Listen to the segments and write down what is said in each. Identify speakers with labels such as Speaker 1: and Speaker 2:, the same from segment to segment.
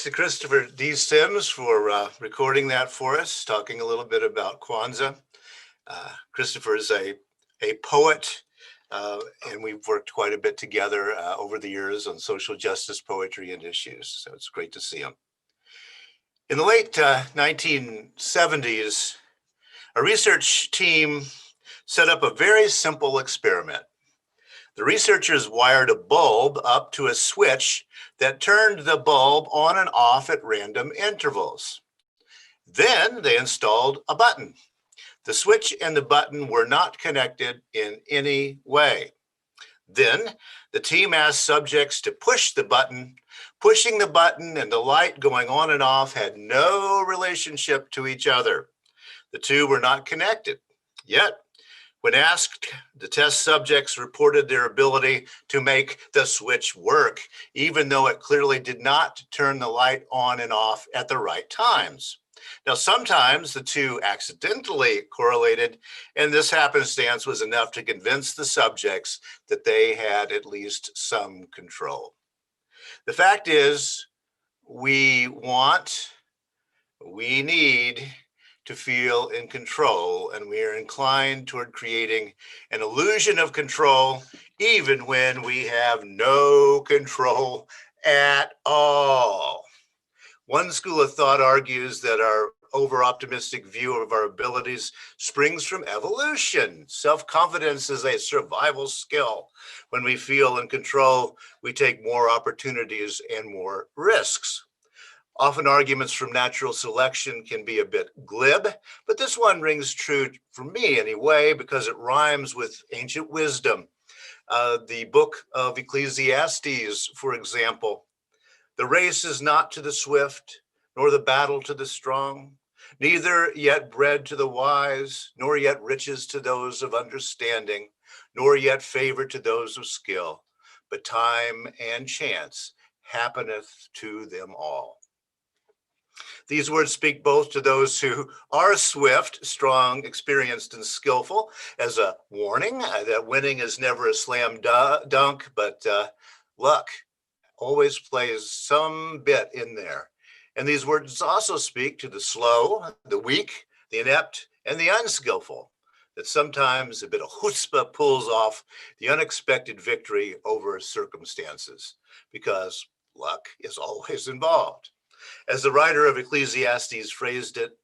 Speaker 1: thanks to Christopher D. Sims for recording that for us, talking a little bit about Kwanzaa. Christopher is a poet, and we've worked quite a bit together over the years on social justice poetry and issues, so it's great to see him. In the late 1970s, a research team set up a very simple experiment. The researchers wired a bulb up to a switch that turned the bulb on and off at random intervals. Then they installed a button. The switch and the button were not connected in any way. Then the team asked subjects to push the button. Pushing the button and the light going on and off had no relationship to each other. The two were not connected. Yet, when asked, the test subjects reported their ability to make the switch work, even though it clearly did not turn the light on and off at the right times. Now, sometimes the two accidentally correlated, and this happenstance was enough to convince the subjects that they had at least some control. The fact is, we need to feel in control, and we are inclined toward creating an illusion of control, even when we have no control at all. One school of thought argues that our over-optimistic view of our abilities springs from evolution. Self-confidence is a survival skill. When we feel in control, we take more opportunities and more risks. Often arguments from natural selection can be a bit glib, but this one rings true for me anyway, because it rhymes with ancient wisdom. The book of Ecclesiastes, for example, the race is not to the swift, nor the battle to the strong, neither yet bread to the wise, nor yet riches to those of understanding, nor yet favor to those of skill, but time and chance happeneth to them all. These words speak both to those who are swift, strong, experienced, and skillful as a warning that winning is never a slam dunk, but luck always plays some bit in there. And these words also speak to the slow, the weak, the inept, and the unskillful, that sometimes a bit of chutzpah pulls off the unexpected victory over circumstances, because luck is always involved. As the writer of Ecclesiastes phrased it,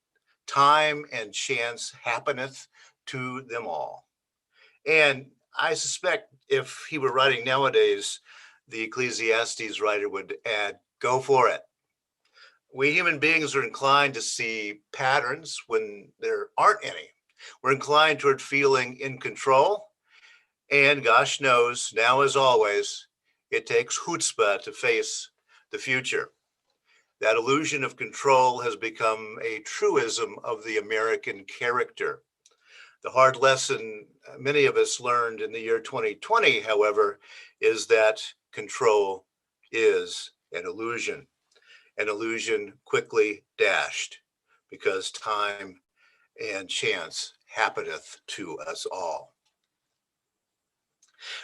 Speaker 1: time and chance happeneth to them all. And I suspect if he were writing nowadays, the Ecclesiastes writer would add, go for it. We human beings are inclined to see patterns when there aren't any. We're inclined toward feeling in control. And gosh knows, now as always, it takes chutzpah to face the future. That illusion of control has become a truism of the American character. The hard lesson many of us learned in the year 2020, however, is that control is an illusion quickly dashed, because time and chance happeneth to us all.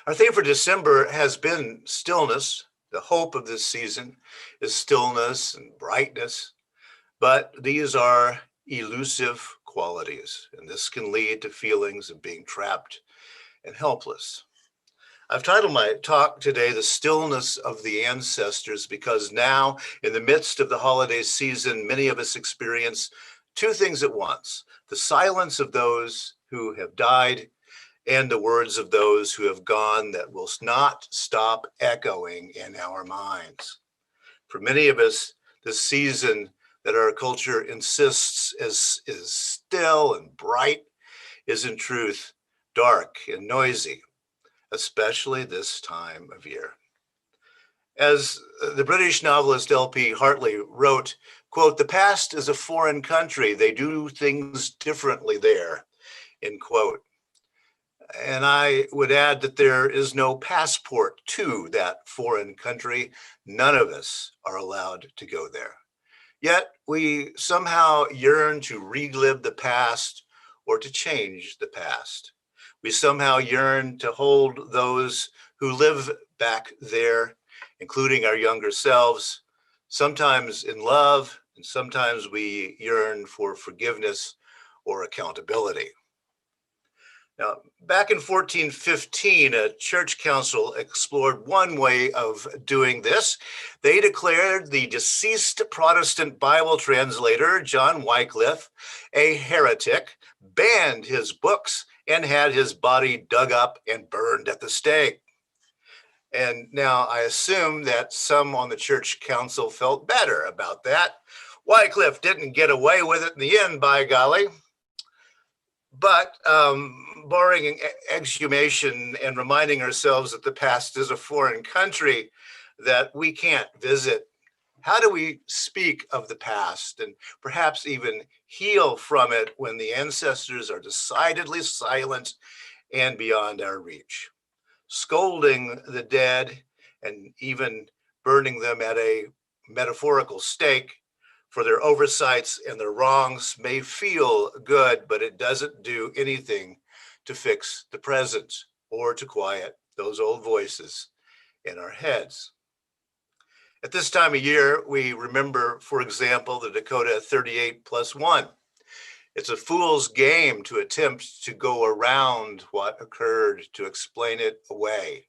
Speaker 1: Our theme for December has been stillness. The hope of this season is stillness and brightness, but these are elusive qualities, and this can lead to feelings of being trapped and helpless. I've titled my talk today, The Stillness of the Ancestors, because now, in the midst of the holiday season, many of us experience two things at once: the silence of those who have died and the words of those who have gone that will not stop echoing in our minds. For many of us, the season that our culture insists is still and bright is in truth dark and noisy, especially this time of year. As the British novelist L.P. Hartley wrote, quote, "The past is a foreign country. They do things differently there," end quote. And I would add that there is no passport to that foreign country. None of us are allowed to go there. Yet we somehow yearn to relive the past or to change the past. We somehow yearn to hold those who live back there, including our younger selves, sometimes in love, and sometimes we yearn for forgiveness or accountability. Now, back in 1415, a church council explored one way of doing this. They declared the deceased Protestant Bible translator, John Wycliffe, a heretic, banned his books, and had his body dug up and burned at the stake. And now I assume that some on the church council felt better about that. Wycliffe didn't get away with it in the end, by golly. But barring exhumation and reminding ourselves that the past is a foreign country that we can't visit, how do we speak of the past and perhaps even heal from it when the ancestors are decidedly silent and beyond our reach? Scolding the dead and even burning them at a metaphorical stake for their oversights and their wrongs may feel good, but it doesn't do anything to fix the present or to quiet those old voices in our heads. At this time of year, we remember, for example, the Dakota 38+1. It's a fool's game to attempt to go around what occurred to explain it away.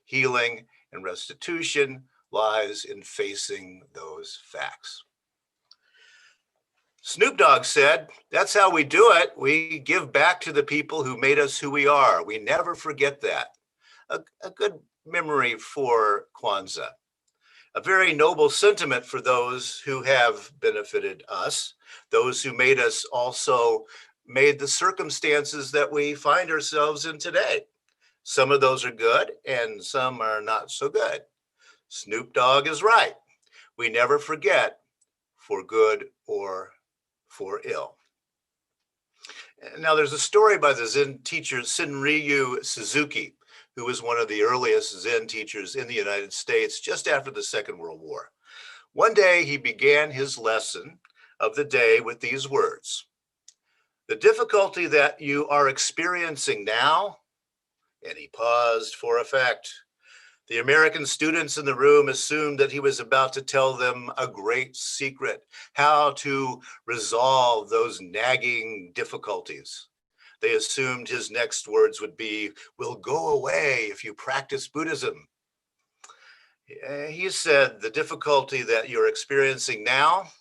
Speaker 1: Healing and restitution lies in facing those facts. Snoop Dogg said, "That's how we do it. We give back to the people who made us who we are. We never forget that." A good memory for Kwanzaa. A very noble sentiment for those who have benefited us, those who made us also made the circumstances that we find ourselves in today. Some of those are good and some are not so good. Snoop Dogg is right. We never forget for good or for ill. Now, there's a story by the Zen teacher Senryu Suzuki, who was one of the earliest Zen teachers in the United States just after the Second World War. One day, he began his lesson of the day with these words: "The difficulty that you are experiencing now," and he paused for effect. The American students in the room assumed that he was about to tell them a great secret, how to resolve those nagging difficulties. They assumed his next words would be, "will go away if you practice Buddhism." He said, "The difficulty that you're experiencing now,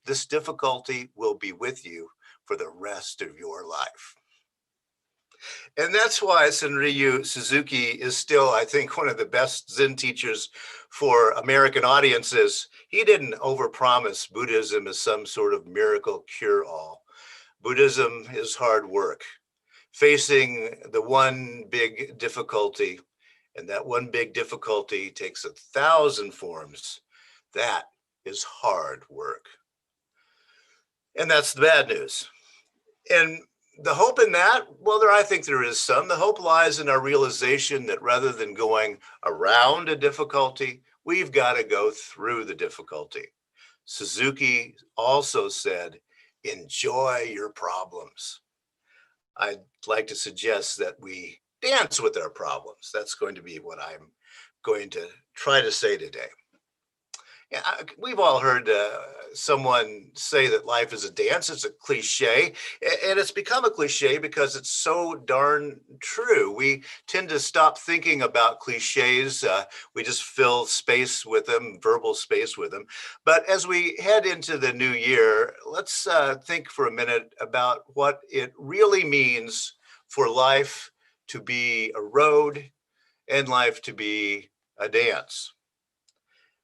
Speaker 1: this difficulty will be with you for the rest of your life." And that's why Senryu Suzuki is still, I think, one of the best Zen teachers for American audiences. He didn't overpromise Buddhism as some sort of miracle cure-all. Buddhism is hard work, facing the one big difficulty, and that one big difficulty takes 1,000 forms. That is hard work. And that's the bad news. And the hope in that, well, I think there is some. The hope lies in our realization that rather than going around a difficulty, we've got to go through the difficulty. Suzuki also said, "Enjoy your problems." I'd like to suggest that we dance with our problems. That's going to be what I'm going to try to say today. Yeah, we've all heard someone say that life is a dance. It's a cliche, and it's become a cliche because it's so darn true. We tend to stop thinking about cliches. We just fill space with them, verbal space with them. But as we head into the new year, let's think for a minute about what it really means for life to be a road and life to be a dance.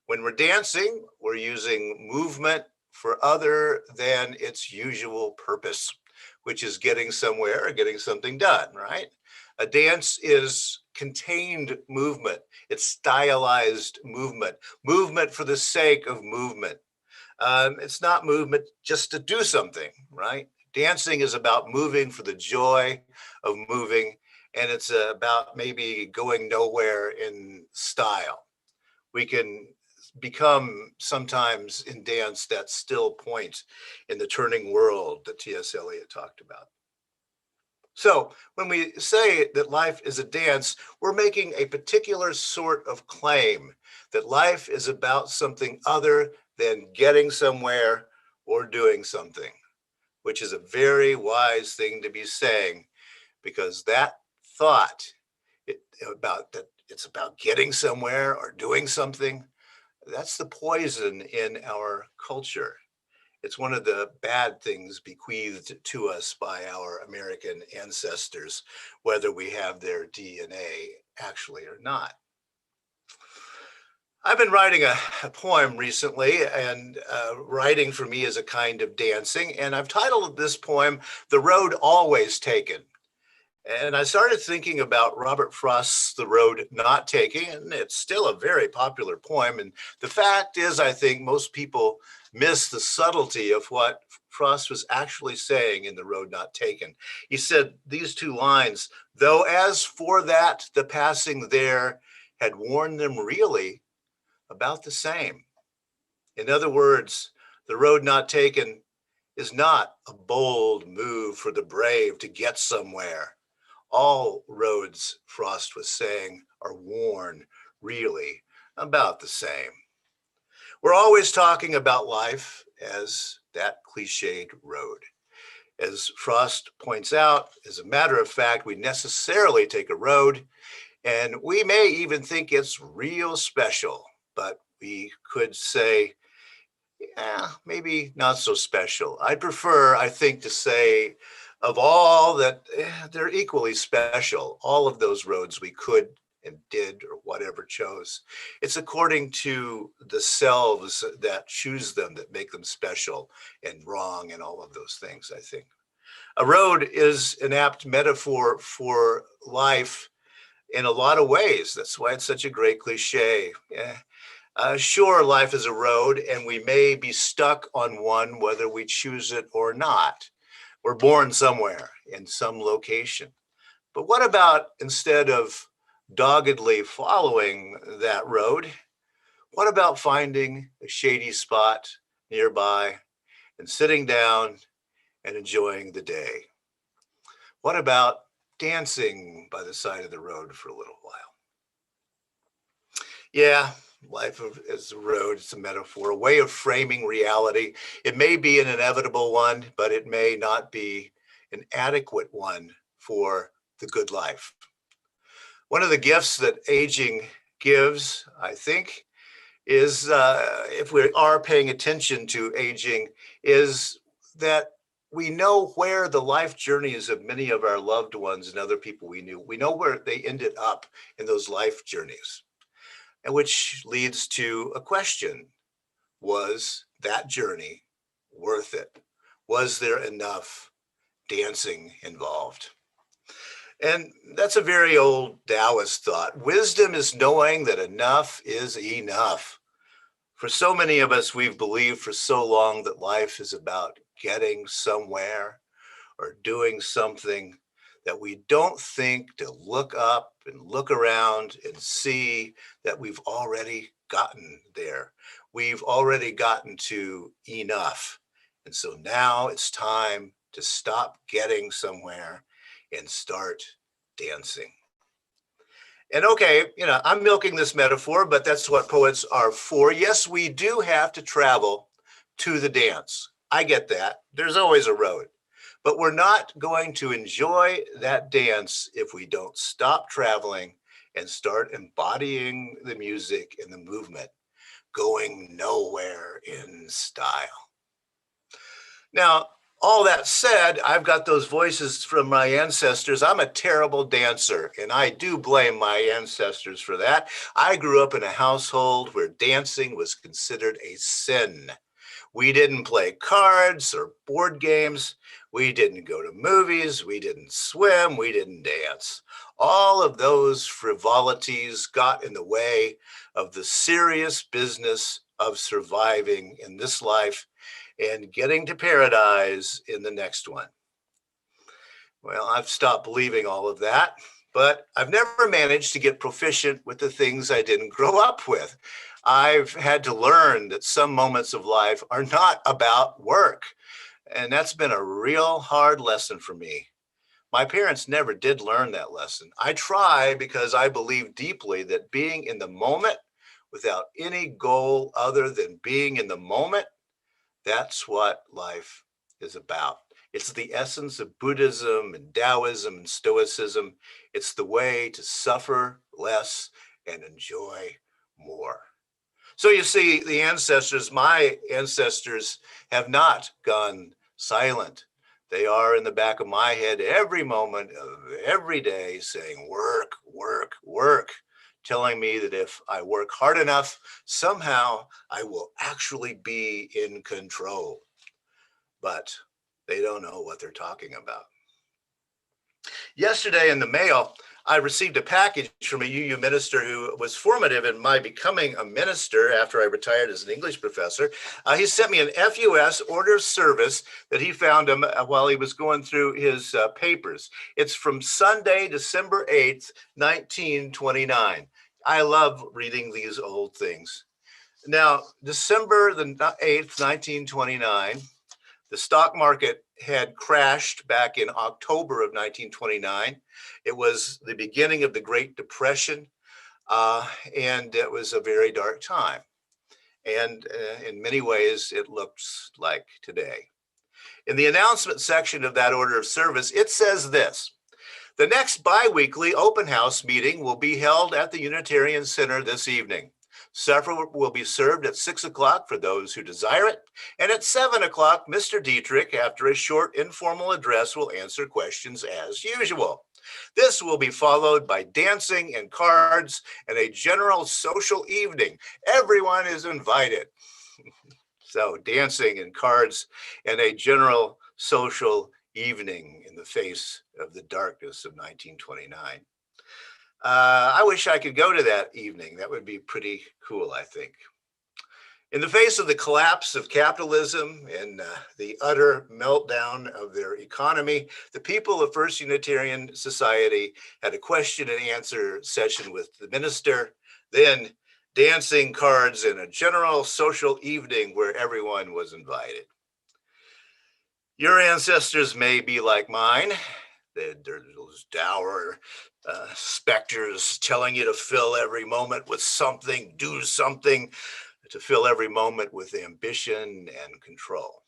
Speaker 1: When we're dancing, we're using movement for other than its usual purpose, which is getting somewhere or getting something done, right? A dance is contained movement. It's stylized movement, movement for the sake of movement. It's not movement just to do something, right? Dancing is about moving for the joy of moving, and it's about maybe going nowhere in style. We can become sometimes in dance that still point in the turning world that T.S. Eliot talked about. So when we say that life is a dance, we're making a particular sort of claim that life is about something other than getting somewhere or doing something, which is a very wise thing to be saying, because that thought about that it's about getting somewhere or doing something, that's the poison in our culture. It's one of the bad things bequeathed to us by our American ancestors, whether we have their DNA actually or not. I've been writing a poem recently, and writing for me is a kind of dancing. And I've titled this poem, The Road Always Taken. And I started thinking about Robert Frost's The Road Not Taken, and it's still a very popular poem. And the fact is, I think most people miss the subtlety of what Frost was actually saying in The Road Not Taken. He said these two lines, though as for that, the passing there had warned them really about the same. In other words, the road not taken is not a bold move for the brave to get somewhere. All roads, Frost was saying, are worn really about the same. We're always talking about life as that cliched road. As Frost points out, as a matter of fact, we necessarily take a road, and we may even think it's real special, but we could say, yeah, maybe not so special. I'd prefer, I think, to say of all that, they're equally special. All of those roads we could and did or whatever chose. It's according to the selves that choose them that make them special and wrong and all of those things, I think. A road is an apt metaphor for life in a lot of ways. That's why it's such a great cliche. Yeah. Sure, life is a road, and we may be stuck on one whether we choose it or not. We're born somewhere in some location. But what about instead of doggedly following that road, what about finding a shady spot nearby and sitting down and enjoying the day? What about dancing by the side of the road for a little while? Yeah, life is a road. It's a metaphor, a way of framing reality. It may be an inevitable one, but it may not be an adequate one for the good life. One of the gifts that aging gives, I think, is if we are paying attention to aging, is that we know where the life journeys of many of our loved ones and other people we knew, we know where they ended up in those life journeys. And which leads to a question. Was that journey worth it? Was there enough dancing involved? And that's a very old Taoist thought. Wisdom is knowing that enough is enough. For so many of us, we've believed for so long that life is about getting somewhere or doing something that we don't think to look up and look around and see that we've already gotten there. We've already gotten to enough. And so now it's time to stop getting somewhere and start dancing. And okay, I'm milking this metaphor, but that's what poets are for. Yes, we do have to travel to the dance. I get that. There's always a road. But we're not going to enjoy that dance if we don't stop traveling and start embodying the music and the movement, going nowhere in style. Now, all that said, I've got those voices from my ancestors. I'm a terrible dancer, and I do blame my ancestors for that. I grew up in a household where dancing was considered a sin. We didn't play cards or board games. We didn't go to movies. We didn't swim. We didn't dance. All of those frivolities got in the way of the serious business of surviving in this life and getting to paradise in the next one. Well, I've stopped believing all of that, but I've never managed to get proficient with the things I didn't grow up with. I've had to learn that some moments of life are not about work. And that's been a real hard lesson for me. My parents never did learn that lesson. I try because I believe deeply that being in the moment without any goal other than being in the moment, that's what life is about. It's the essence of Buddhism and Taoism and Stoicism. It's the way to suffer less and enjoy more. So you see, my ancestors have not gone silent. They are in the back of my head every moment of every day saying, work, work, work, telling me that if I work hard enough, somehow I will actually be in control. But they don't know what they're talking about. Yesterday in the mail, I received a package from a UU minister who was formative in my becoming a minister after I retired as an English professor. He sent me an FUS order of service that he found while he was going through his papers. It's from Sunday, December 8th, 1929. I love reading these old things. Now, December the 8th, 1929, the stock market had crashed back in October of 1929. It was the beginning of the Great Depression, and it was a very dark time. And in many ways, it looks like today. In the announcement section of that order of service, it says this: the next biweekly open house meeting will be held at the Unitarian Center this evening. Supper will be served at 6 o'clock for those who desire it. And at 7 o'clock, Mr. Dietrich, after a short informal address, will answer questions as usual. This will be followed by dancing and cards and a general social evening. Everyone is invited. So dancing and cards and a general social evening in the face of the darkness of 1929. I wish I could go to that evening. That would be pretty cool, I think. In the face of the collapse of capitalism and the utter meltdown of their economy, the people of First Unitarian Society had a question and answer session with the minister, then dancing, cards, and a general social evening where everyone was invited. Your ancestors may be like mine. They're those dour specters telling you to fill every moment with something, do something, to fill every moment with ambition and control.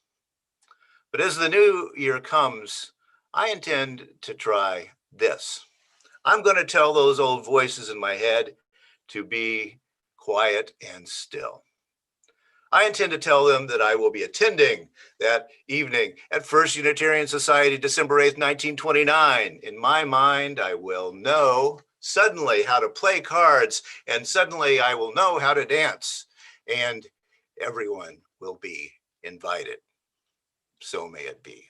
Speaker 1: But as the new year comes, I intend to try this. I'm going to tell those old voices in my head to be quiet and still. I intend to tell them that I will be attending that evening at First Unitarian Society, December 8th, 1929. In my mind, I will know suddenly how to play cards, and suddenly I will know how to dance, and everyone will be invited. So may it be.